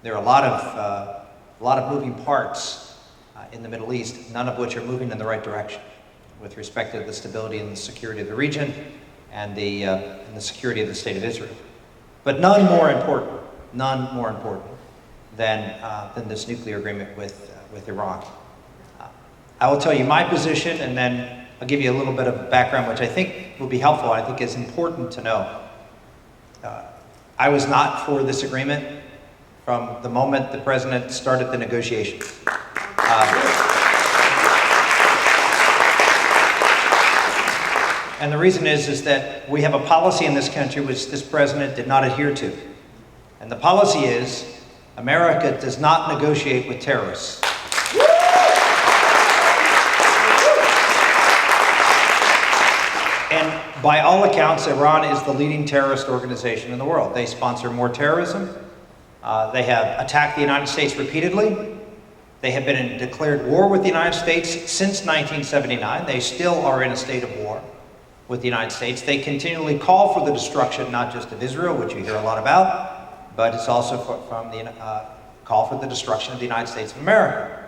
There are a lot of moving parts in the Middle East, none of which are moving in the right direction with respect to the stability and the security of the region and the security of the State of Israel. But none more important than this nuclear agreement with Iran. I will tell you my position, and then I'll give you a little bit of background, which I think will be helpful, I think is important to know. I was not for this agreement from the moment the president started the negotiations. And the reason is that we have a policy in this country which this president did not adhere to. And the policy is, America does not negotiate with terrorists. And by all accounts, Iran is the leading terrorist organization in the world. They sponsor more terrorism. They have attacked the United States repeatedly. They have been in declared war with the United States since 1979. They still are in a state of war with the United States. They continually call for the destruction, not just of Israel, which you hear a lot about, but it's also from the call for the destruction of the United States of America.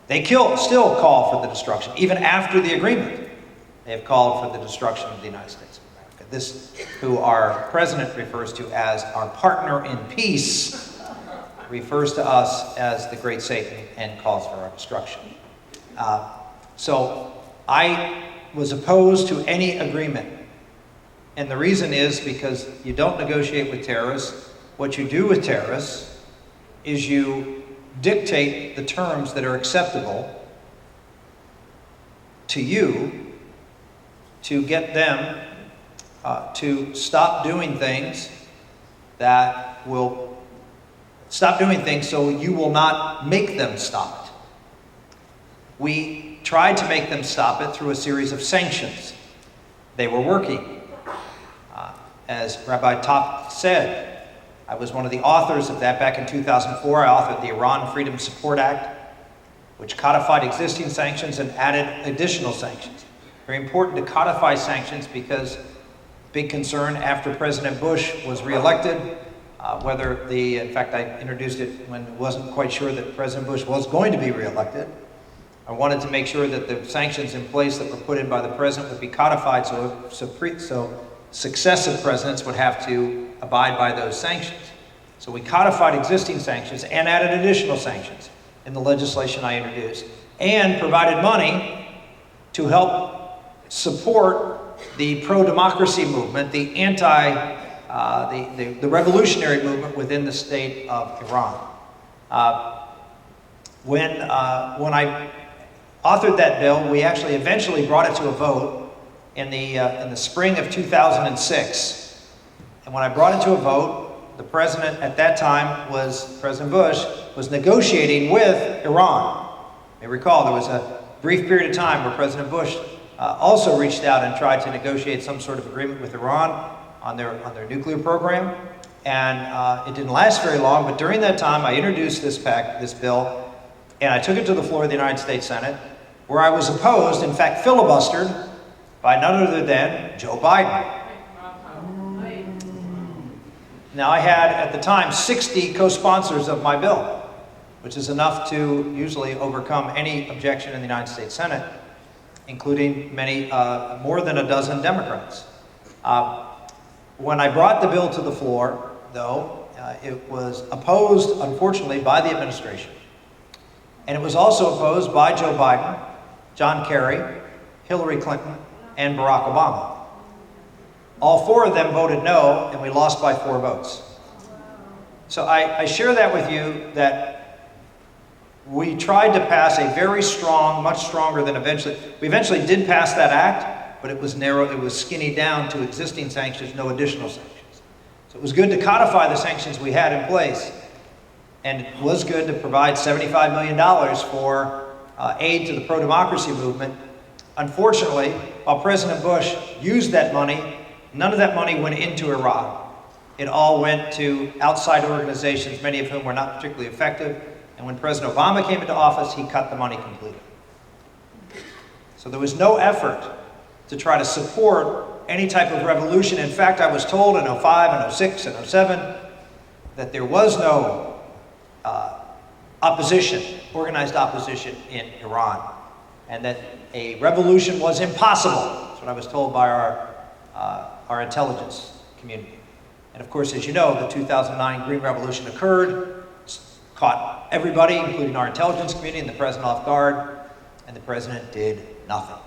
They still call for the destruction, even after the agreement. They have called for the destruction of the United States of America. This, who our president refers to as our partner in peace, refers to us as the great Satan and calls for our destruction. So I was opposed to any agreement. And the reason is because you don't negotiate with terrorists. What you do with terrorists is you dictate the terms that are acceptable to you to get them to stop doing things so you will not make them stop it. We tried to make them stop it through a series of sanctions. They were working. As Rabbi Top said, I was one of the authors of that back in 2004. I authored the Iran Freedom Support Act, which codified existing sanctions and added additional sanctions. Very important to codify sanctions because big concern after President Bush was reelected, in fact I introduced it when it wasn't quite sure that President Bush was going to be reelected. I wanted to make sure that the sanctions in place that were put in by the president would be codified so successive presidents would have to abide by those sanctions. So we codified existing sanctions and added additional sanctions in the legislation I introduced, and provided money to help support the pro-democracy movement, the revolutionary movement within the state of Iran. When I authored that bill, we actually eventually brought it to a vote in the spring of 2006. And when I brought it to a vote, the president at that time President Bush, was negotiating with Iran. You may recall there was a brief period of time where President Bush also reached out and tried to negotiate some sort of agreement with Iran on their nuclear program. And it didn't last very long, but during that time I introduced this bill, and I took it to the floor of the United States Senate, where I was opposed, in fact filibustered, by none other than Joe Biden. Now I had, at the time, 60 co-sponsors of my bill, which is enough to usually overcome any objection in the United States Senate, including more than a dozen Democrats. When I brought the bill to the floor, though, it was opposed, unfortunately, by the administration. And it was also opposed by Joe Biden, John Kerry, Hillary Clinton, and Barack Obama. All four of them voted no, and we lost by 4 votes. So I share that with you, that we tried to pass a very strong, much stronger than we eventually did pass that act, but it was narrow, it was skinny down to existing sanctions, no additional sanctions. So it was good to codify the sanctions we had in place, and it was good to provide $75 million for aid to the pro-democracy movement. Unfortunately, while President Bush used that money, none of that money went into Iraq. It all went to outside organizations, many of whom were not particularly effective. And when President Obama came into office, he cut the money completely. So there was no effort to try to support any type of revolution. In fact, I was told in 05 and 06 and 07 that there was no opposition, organized opposition in Iran, and that a revolution was impossible. That's what I was told by our intelligence community. And of course, as you know, the 2009 Green Revolution occurred, caught everybody, including our intelligence community and the president off guard, and the president did nothing.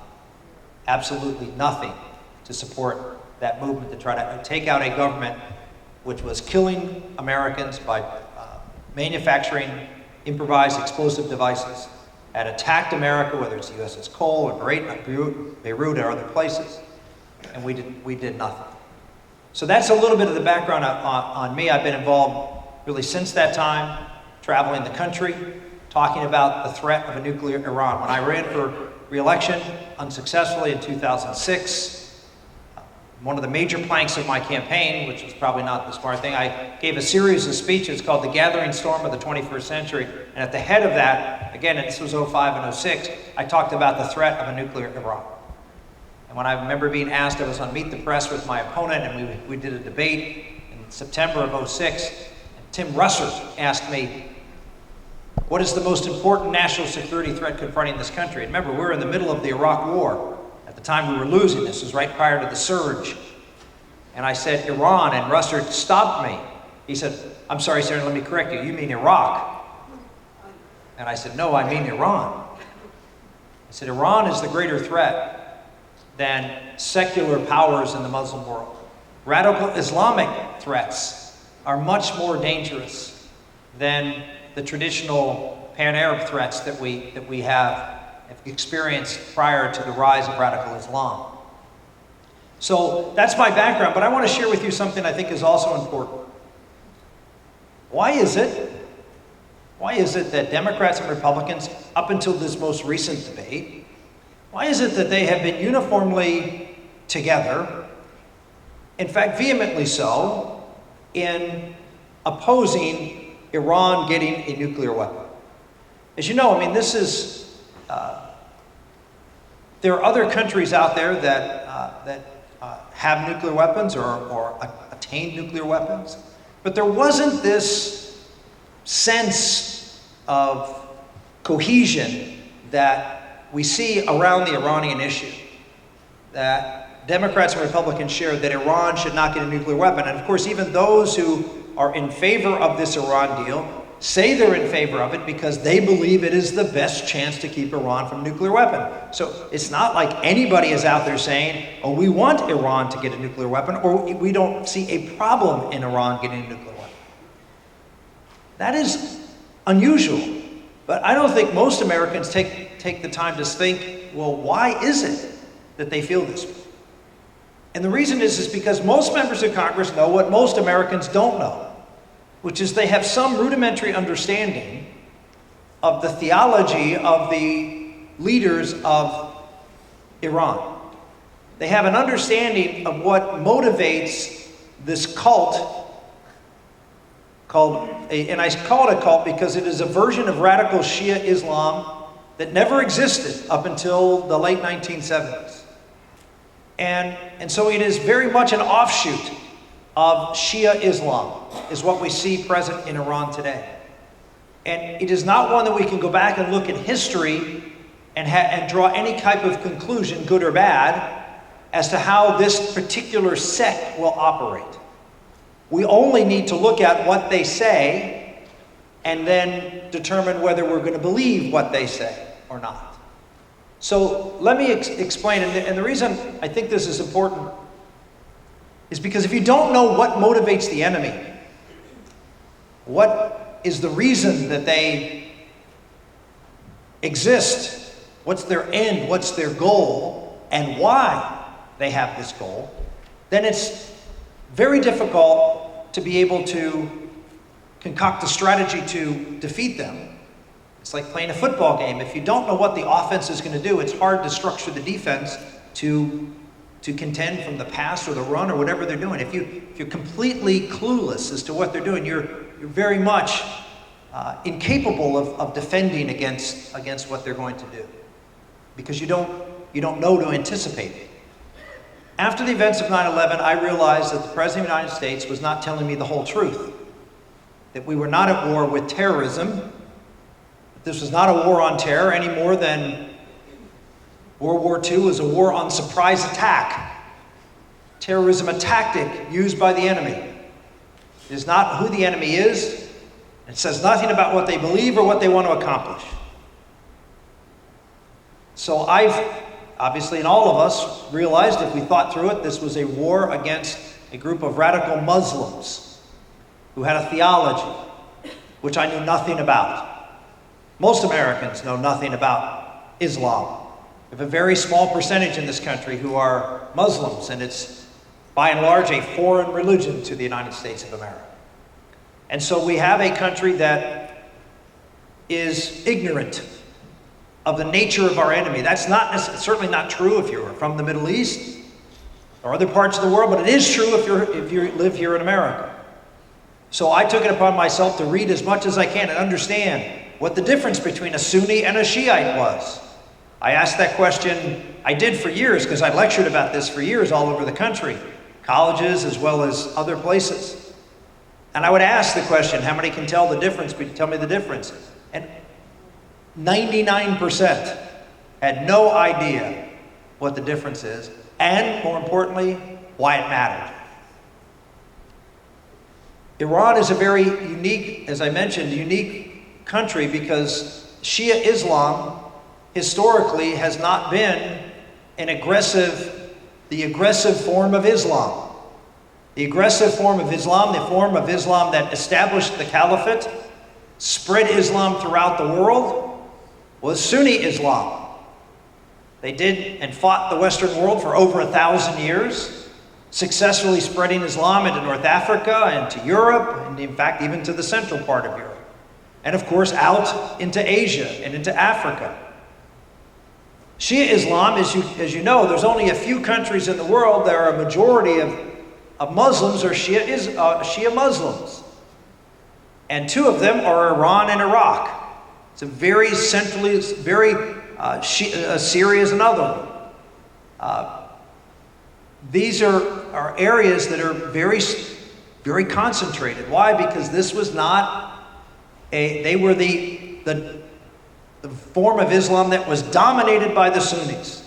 Absolutely nothing to support that movement to try to take out a government which was killing Americans by manufacturing improvised explosive devices, had attacked America, whether it's the USS Cole or Beirut or other places, and we did nothing. So that's a little bit of the background on me. I've been involved really since that time, traveling the country, talking about the threat of a nuclear Iran. When I ran for re-election unsuccessfully in 2006, one of the major planks of my campaign, which was probably not the smart thing, I gave a series of speeches called The Gathering Storm of the 21st Century. And at the head of that, again, this was 05 and 06, I talked about the threat of a nuclear Iran. And when I remember being asked, I was on Meet the Press with my opponent, and we did a debate in September of 06. And Tim Russert asked me, what is the most important national security threat confronting this country? And remember, we're in the middle of the Iraq War. At the time we were losing. This was right prior to the surge. And I said, Iran, and Russert stopped me. He said, I'm sorry, sir, let me correct you. You mean Iraq? And I said, no, I mean Iran. I said, Iran is the greater threat than secular powers in the Muslim world. Radical Islamic threats are much more dangerous than the traditional pan-Arab threats that we have experienced prior to the rise of radical Islam. So that's my background, but I want to share with you something I think is also important. Why is it that Democrats and Republicans, up until this most recent debate, why is it that they have been uniformly together, in fact vehemently so, in opposing Iran getting a nuclear weapon? As you know, I mean, this is there are other countries out there that have nuclear weapons or attained nuclear weapons, but there wasn't this sense of cohesion that we see around the Iranian issue, that Democrats and Republicans shared that Iran should not get a nuclear weapon. And of course, even those who are in favor of this Iran deal say they're in favor of it because they believe it is the best chance to keep Iran from a nuclear weapon. So it's not like anybody is out there saying, oh, we want Iran to get a nuclear weapon, or we don't see a problem in Iran getting a nuclear weapon. That is unusual, but I don't think most Americans take the time to think, well, why is it that they feel this way? And the reason is because most members of Congress know what most Americans don't know, which is they have some rudimentary understanding of the theology of the leaders of Iran. They have an understanding of what motivates this cult and I call it a cult because it is a version of radical Shia Islam that never existed up until the late 1970s. And so it is very much an offshoot of Shia Islam, is what we see present in Iran today. And it is not one that we can go back and look at history and draw any type of conclusion, good or bad, as to how this particular sect will operate. We only need to look at what they say and then determine whether we're going to believe what they say or not. So let me explain, and the reason I think this is important is because if you don't know what motivates the enemy, what is the reason that they exist, what's their end, what's their goal, and why they have this goal, then it's very difficult to be able to concoct a strategy to defeat them. It's like playing a football game. If you don't know what the offense is going to do, it's hard to structure the defense to contend from the pass or the run or whatever they're doing. If you're completely clueless as to what they're doing, you're very much incapable of defending against what they're going to do, because you don't know to anticipate it. After the events of 9/11, I realized that the President of the United States was not telling me the whole truth. that we were not at war with terrorism. This was not a war on terror any more than World War II was a war on surprise attack. Terrorism, a tactic used by the enemy. It is not who the enemy is. It says nothing about what they believe or what they want to accomplish. So obviously, and all of us realized, if we thought through it, this was a war against a group of radical Muslims who had a theology which I knew nothing about. Most Americans know nothing about Islam. We have a very small percentage in this country who are Muslims, and it's by and large a foreign religion to the United States of America. And so we have a country that is ignorant of the nature of our enemy. That's certainly not true if you're from the Middle East or other parts of the world, but it is true if you live here in America. So I took it upon myself to read as much as I can and understand what the difference between a Sunni and a Shiite was. I asked that question, I did for years, because I lectured about this for years all over the country, colleges as well as other places. And I would ask the question, how many can tell the difference? Tell me the difference. And 99% had no idea what the difference is, and more importantly, why it mattered. Iran is a very unique, as I mentioned, unique country because Shia Islam historically has not been the aggressive form of Islam. The aggressive form of Islam, the form of Islam that established the caliphate, spread Islam throughout the world, was Sunni Islam. They did and fought the Western world for over 1,000 years, successfully spreading Islam into North Africa and to Europe, and in fact even to the central part of Europe. And of course out into Asia and into Africa. Shia Islam, as you know, there's only a few countries in the world that are a majority of Muslims or Shia Muslims. And two of them are Iran and Iraq. It's a very centrally, Syria is another one. These are areas that are very, very concentrated. Why? Because this was not they were the form of Islam that was dominated by the Sunnis.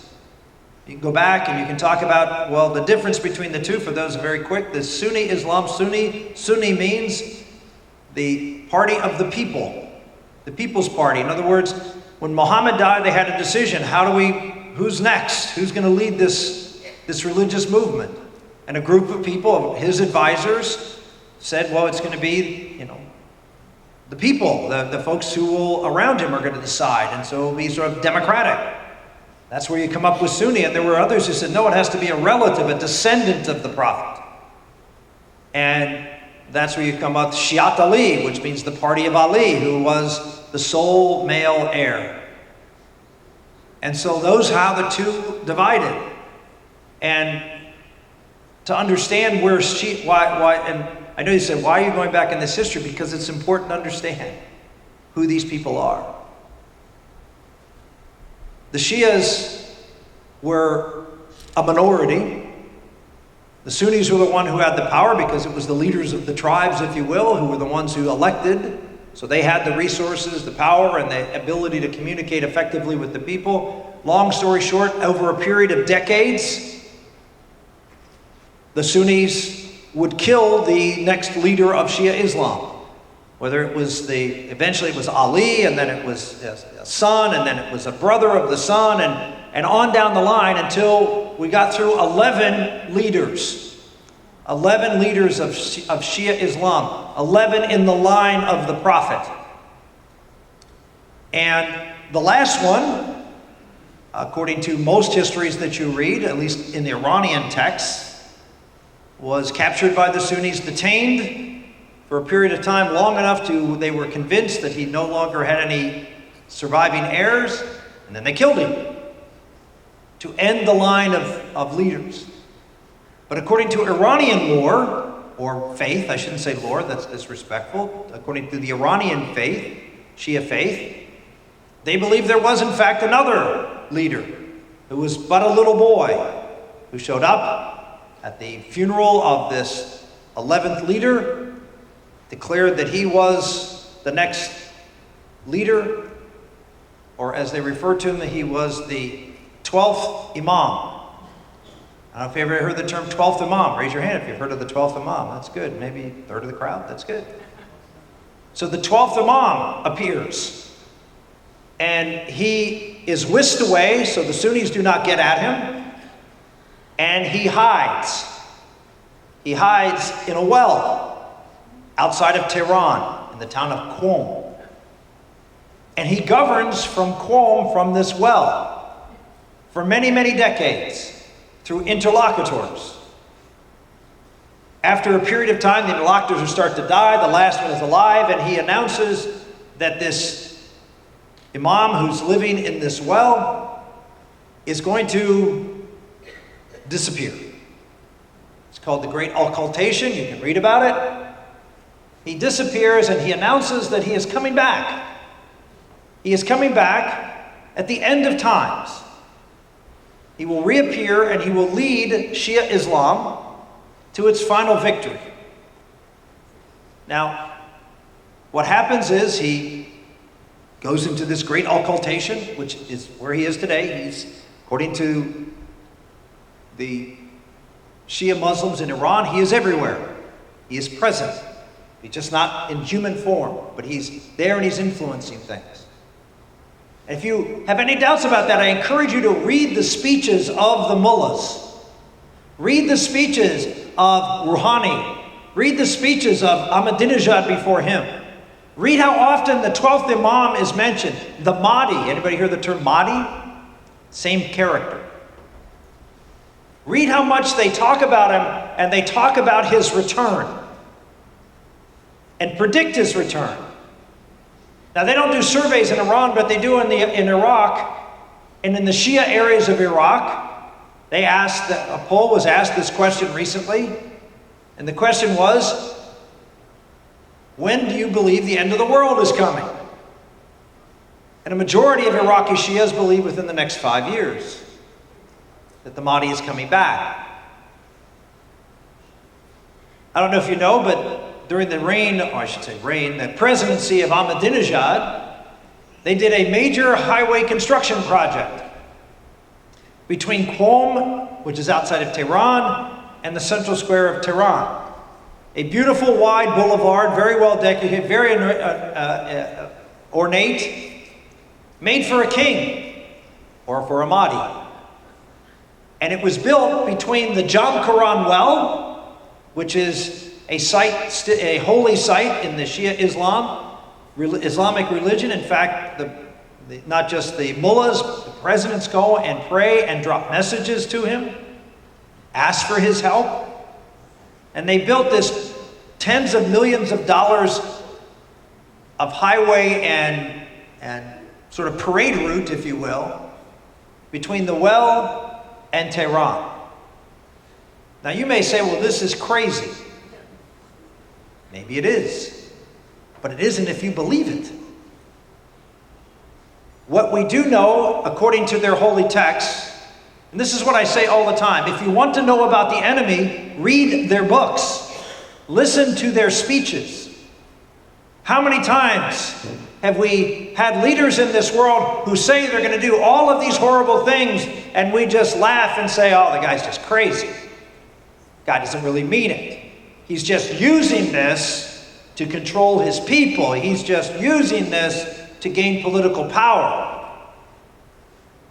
You can go back and you can talk about, well, the difference between the two, for those very quick. The Sunni Islam, Sunni means the party of the people, the people's party. In other words, when Muhammad died, they had a decision. Who's next? Who's going to lead this religious movement? And a group of people, his advisors, said, well, it's going to be, the people, the folks who will around him are going to decide. And so it'll be sort of democratic. That's where you come up with Sunni. And there were others who said, no, it has to be a relative, a descendant of the Prophet. And that's where you come up with Shiat Ali, which means the party of Ali, who was the sole male heir. And so those are how the two divided. And to understand where why, and I know you said, why are you going back in this history? Because it's important to understand who these people are. The Shias were a minority. The Sunnis were the one who had the power because it was the leaders of the tribes, if you will, who were the ones who elected. So they had the resources, the power, and the ability to communicate effectively with the people. Long story short, over a period of decades, the Sunnis would kill the next leader of Shia Islam. Whether it was eventually it was Ali, and then it was a son, and then it was a brother of the son, and on down the line until we got through 11 leaders. 11 leaders of Shia Islam. 11 in the line of the Prophet. And the last one, according to most histories that you read, at least in the Iranian texts, was captured by the Sunnis, detained for a period of time long enough they were convinced that he no longer had any surviving heirs, and then they killed him to end the line of leaders. But according to Iranian lore, or faith, I shouldn't say lore, that's disrespectful. According to the Iranian faith, Shia faith, they believe there was in fact another leader who was but a little boy who showed up at the funeral of this 11th leader declared that he was the next leader, or as they referred to him, he was the 12th Imam. I don't know if you ever heard the term 12th Imam. Raise your hand if you've heard of the 12th Imam. That's good. Maybe a third of the crowd. That's good. So the 12th Imam appears, and he is whisked away so the Sunnis do not get at him, and he hides. He hides in a well outside of Tehran in the town of Qom. And he governs from Qom, from this well, for many, many decades through interlocutors. After a period of time, the interlocutors will start to die. The last one is alive, and he announces that this imam who's living in this well is going to disappear. It's called the Great Occultation. You can read about it. He disappears, and he announces that he is coming back. He is coming back at the end of times. He will reappear, and he will lead Shia Islam to its final victory. Now, what happens is he goes into this great occultation, which is where he is today. He's, according to the Shia Muslims in Iran, he is everywhere. He is present. He's just not in human form, but he's there and he's influencing things. And if you have any doubts about that, I encourage you to read the speeches of the mullahs. Read the speeches of Rouhani. Read the speeches of Ahmadinejad before him. Read how often the 12th Imam is mentioned. The Mahdi. Anybody hear the term Mahdi? Same character. Read how much they talk about him, and they talk about his return and predict his return. Now, they don't do surveys in Iran, but they do in Iraq and in the Shia areas of Iraq. They asked, a poll was asked this question recently, and the question was, when do you believe the end of the world is coming? And a majority of Iraqi Shias believe within the next 5 years that the Mahdi is coming back. I don't know if you know, but during the the presidency of Ahmadinejad, they did a major highway construction project between Qom, which is outside of Tehran, and the central square of Tehran. A beautiful wide boulevard, very well decorated, very ornate, made for a king or for a Mahdi. And it was built between the Jamkaran well, which is a site, a holy site in the Shia Islamic religion. In fact, not just the mullahs, the presidents go and pray and drop messages to him, ask for his help. And they built this tens of millions of dollars of highway and sort of parade route, if you will, between the well and Tehran. Now you may say, well, this is crazy. Maybe it is, but it isn't if you believe it. What we do know, according to their holy texts, and this is what I say all the time, if you want to know about the enemy, read their books. Listen to their speeches. How many times have we had leaders in this world who say they're going to do all of these horrible things, and we just laugh and say, oh, the guy's just crazy. God doesn't really mean it. He's just using this to control his people. He's just using this to gain political power.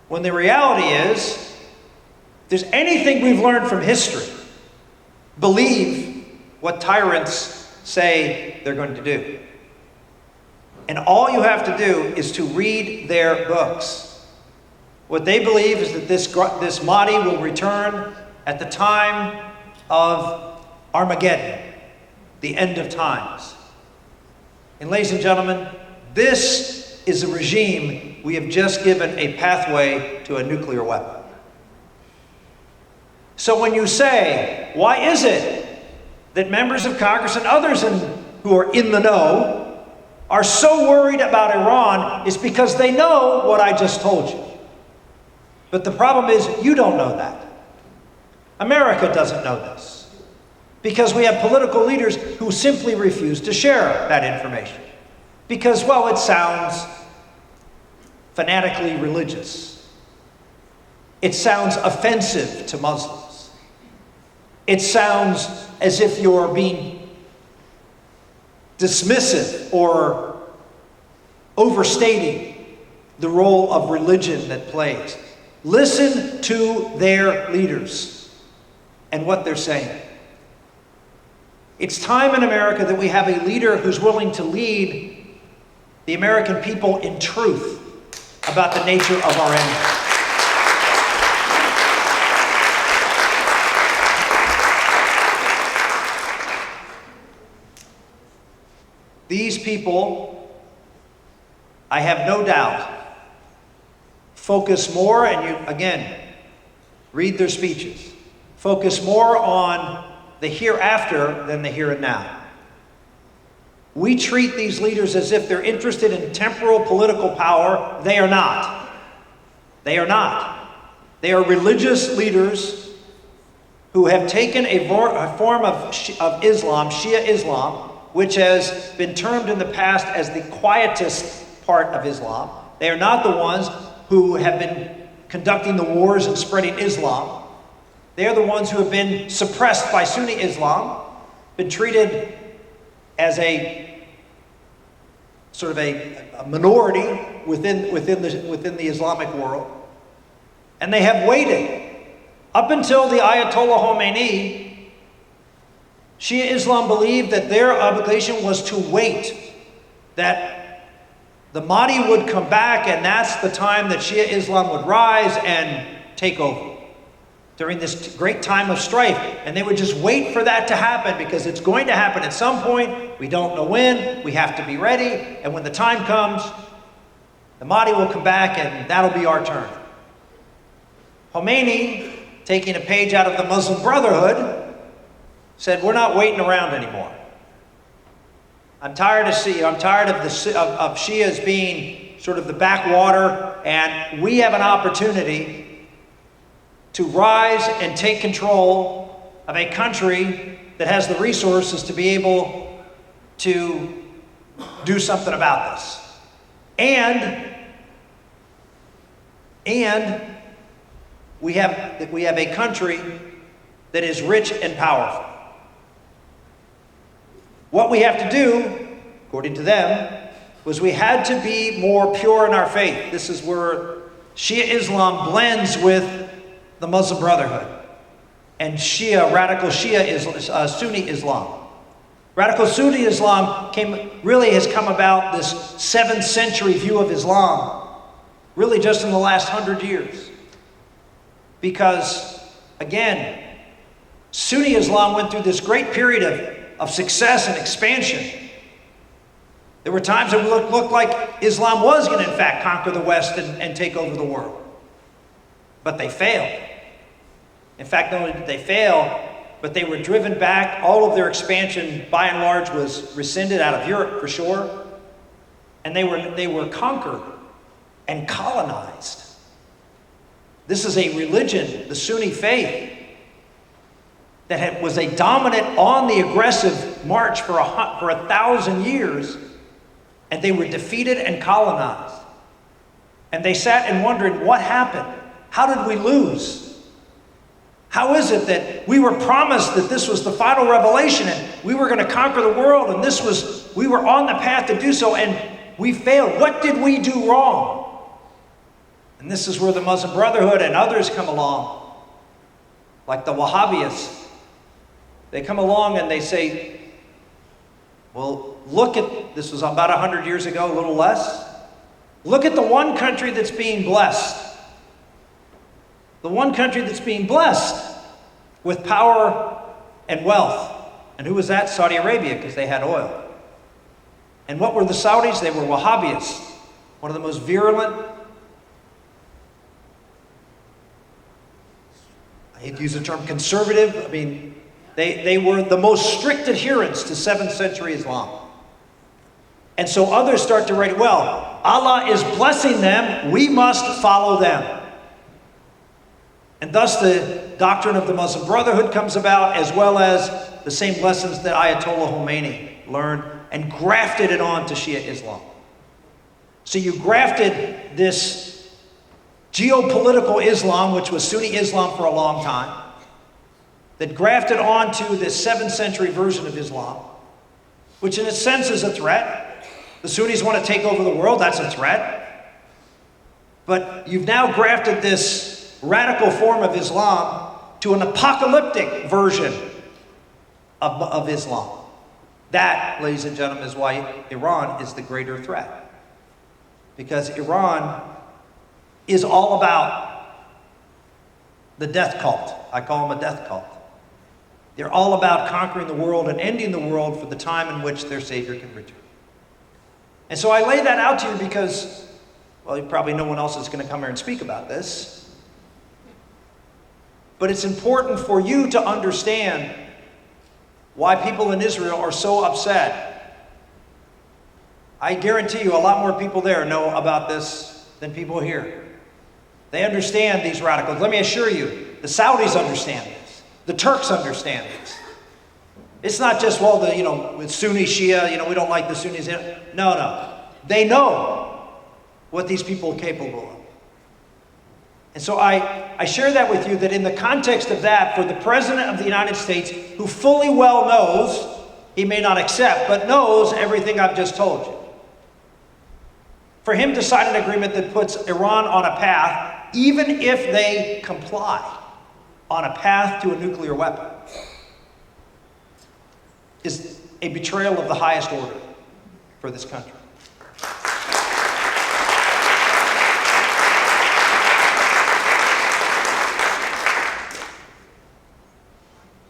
When the reality is, if there's anything we've learned from history, believe what tyrants say they're going to do. And all you have to do is to read their books. What they believe is that this Mahdi will return at the time of Armageddon, the end of times. And ladies and gentlemen, this is a regime we have just given a pathway to a nuclear weapon. So when you say, why is it that members of Congress and others who are in the know are so worried about Iran, is because they know what I just told you. But the problem is, you don't know that. America doesn't know this. Because we have political leaders who simply refuse to share that information. Because, well, it sounds fanatically religious. It sounds offensive to Muslims. It sounds as if you're being dismissive or overstating the role of religion that plays. Listen to their leaders and what they're saying. It's time in America that we have a leader who's willing to lead the American people in truth about the nature of our enemy. These people, I have no doubt, focus more, and you, again, read their speeches, focus more on the hereafter than the here and now. We treat these leaders as if they're interested in temporal political power. They are not. They are not. They are religious leaders who have taken a form of Islam, Shia Islam, which has been termed in the past as the quietist part of Islam. They are not the ones who have been conducting the wars and spreading Islam. They are the ones who have been suppressed by Sunni Islam, been treated as a sort of a minority within the Islamic world. And they have waited up until the Ayatollah Khomeini. Shia Islam believed that their obligation was to wait, that the Mahdi would come back, and that's the time that Shia Islam would rise and take over during this great time of strife. And they would just wait for that to happen, because it's going to happen at some point. We don't know when. We have to be ready. And when the time comes, the Mahdi will come back, and that'll be our turn. Khomeini, taking a page out of the Muslim Brotherhood, said, we're not waiting around anymore. I'm tired of Shias being sort of the backwater, and we have an opportunity to rise and take control of a country that has the resources to be able to do something about this. And we have a country that is rich and powerful. What we have to do, according to them, was we had to be more pure in our faith. This is where Shia Islam blends with the Muslim Brotherhood and radical Shia Sunni Islam. Radical Sunni Islam has come about, this 7th century view of Islam, really just in the last 100 years. Because, again, Sunni Islam went through this great period of success and expansion. There were times it looked like Islam was going to, in fact, conquer the West and take over the world. But they failed. In fact, not only did they fail, but they were driven back. All of their expansion, by and large, was rescinded out of Europe, for sure. And they were conquered and colonized. This is a religion, the Sunni faith, that was a dominant on the aggressive march for 1,000 years, and they were defeated and colonized. And they sat and wondered, what happened? How did we lose? How is it that we were promised that this was the final revelation and we were going to conquer the world, and we were on the path to do so, and we failed? What did we do wrong? And this is where the Muslim Brotherhood and others come along, like the Wahhabis. They come along and they say, well, this was about 100 years ago, a little less. Look at the one country that's being blessed. The one country that's being blessed with power and wealth. And who was that? Saudi Arabia, because they had oil. And what were the Saudis? They were Wahhabis, one of the most virulent, I hate to use the term conservative, they were the most strict adherents to 7th century Islam. And so others start to write, well, Allah is blessing them, we must follow them. And thus the doctrine of the Muslim Brotherhood comes about, as well as the same lessons that Ayatollah Khomeini learned and grafted it on to Shia Islam. So you grafted this geopolitical Islam, which was Sunni Islam for a long time, that grafted onto this 7th century version of Islam, which in a sense is a threat. The Sunnis want to take over the world, that's a threat. But you've now grafted this radical form of Islam to an apocalyptic version of Islam. That, ladies and gentlemen, is why Iran is the greater threat. Because Iran is all about the death cult. I call them a death cult. They're all about conquering the world and ending the world for the time in which their Savior can return. And so I lay that out to you because, well, probably no one else is going to come here and speak about this. But it's important for you to understand why people in Israel are so upset. I guarantee you a lot more people there know about this than people here. They understand these radicals. Let me assure you, the Saudis understand this. The Turks understand this. It's not just, well, with Sunni, Shia, we don't like the Sunnis. No. They know what these people are capable of. And so I share that with you, that in the context of that, for the President of the United States, who fully well knows, he may not accept, but knows everything I've just told you, for him to sign an agreement that puts Iran on a path, even if they comply, on a path to a nuclear weapon, is a betrayal of the highest order for this country.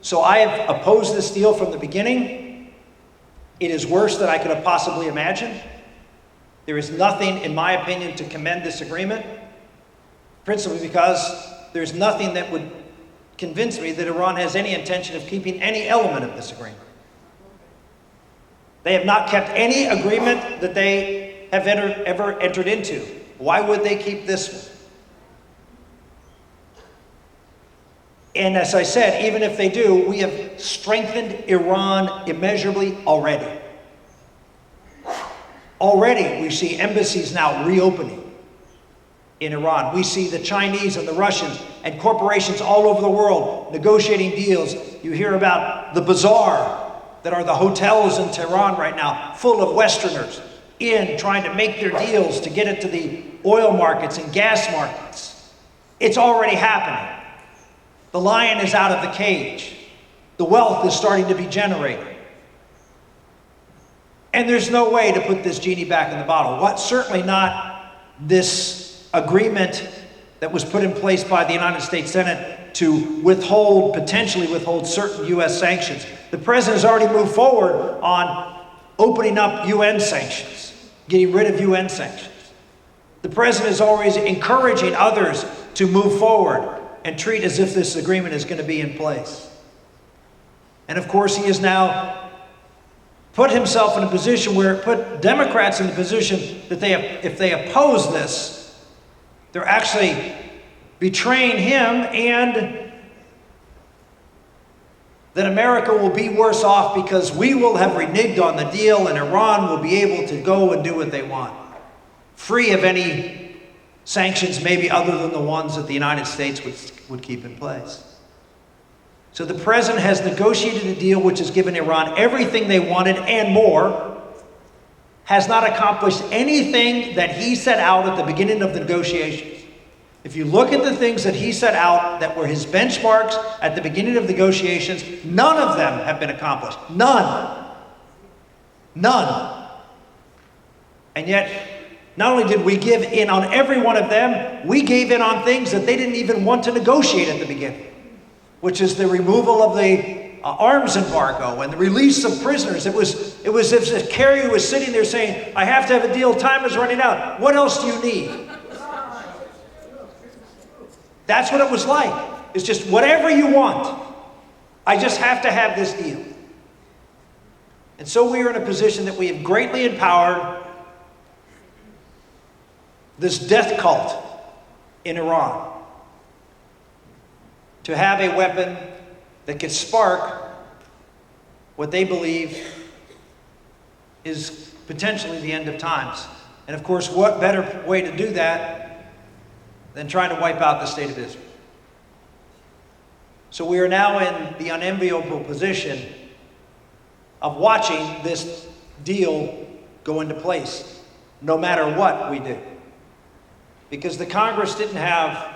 So I have opposed this deal from the beginning. It is worse than I could have possibly imagined. There is nothing, in my opinion, to commend this agreement, principally because there's nothing that would convince me that Iran has any intention of keeping any element of this agreement. They have not kept any agreement that they have ever entered into. Why would they keep this one? And as I said, even if they do, we have strengthened Iran immeasurably already. Already we see embassies now reopening in Iran. We see the Chinese and the Russians and corporations all over the world negotiating deals. You hear about the bazaar that are the hotels in Tehran right now, full of Westerners in trying to make their deals to get into the oil markets and gas markets. It's already happening. The lion is out of the cage. The wealth is starting to be generated. And there's no way to put this genie back in the bottle. Certainly not this agreement that was put in place by the United States Senate to potentially withhold certain U.S. sanctions. The president has already moved forward on opening up UN sanctions, getting rid of UN sanctions. The president is always encouraging others to move forward and treat as if this agreement is going to be in place. And of course, he has now put himself in a position where it put Democrats in the position that if they oppose this, they're actually betraying him, and that America will be worse off because we will have reneged on the deal and Iran will be able to go and do what they want, free of any sanctions maybe other than the ones that the United States would keep in place. So the president has negotiated a deal which has given Iran everything they wanted and more, has not accomplished anything that he set out at the beginning of the negotiations. If you look at the things that he set out that were his benchmarks at the beginning of negotiations, none of them have been accomplished. None. None. And yet, not only did we give in on every one of them, we gave in on things that they didn't even want to negotiate at the beginning, which is the removal of the arms embargo and the release of prisoners. It was as if Kerry was sitting there saying, I have to have a deal, time is running out. What else do you need? That's what it was like. It's just whatever you want. I just have to have this deal. And so we are in a position that we have greatly empowered this death cult in Iran to have a weapon that could spark what they believe is potentially the end of times. And of course, what better way to do that than trying to wipe out the state of Israel? So we are now in the unenviable position of watching this deal go into place, no matter what we do. Because the Congress didn't have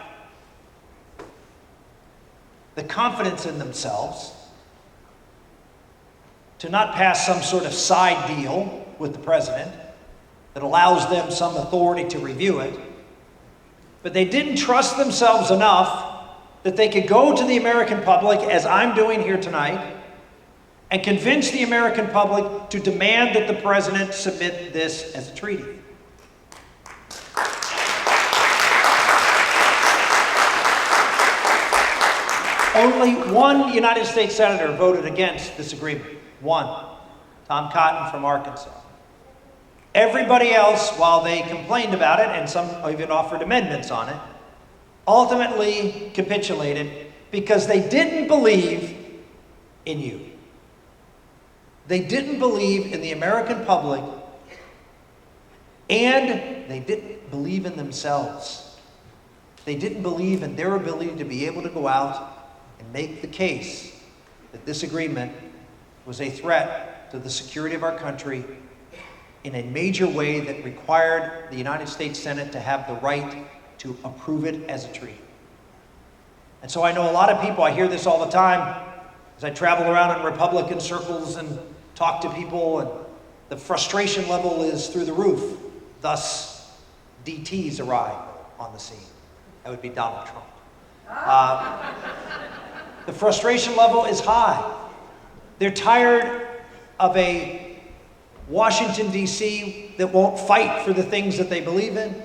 the confidence in themselves to not pass some sort of side deal with the president that allows them some authority to review it. But they didn't trust themselves enough that they could go to the American public, as I'm doing here tonight, and convince the American public to demand that the president submit this as a treaty. Only one United States senator voted against this agreement. One. Tom Cotton from Arkansas. Everybody else, while they complained about it, and some even offered amendments on it, ultimately capitulated because they didn't believe in you. They didn't believe in the American public, and they didn't believe in themselves. They didn't believe in their ability to be able to go out and make the case that this agreement was a threat to the security of our country in a major way that required the United States Senate to have the right to approve it as a treaty. And so I know a lot of people, I hear this all the time as I travel around in Republican circles and talk to people, and the frustration level is through the roof. Thus, DTs arrive on the scene. That would be Donald Trump. The frustration level is high. They're tired of a Washington, D.C. that won't fight for the things that they believe in.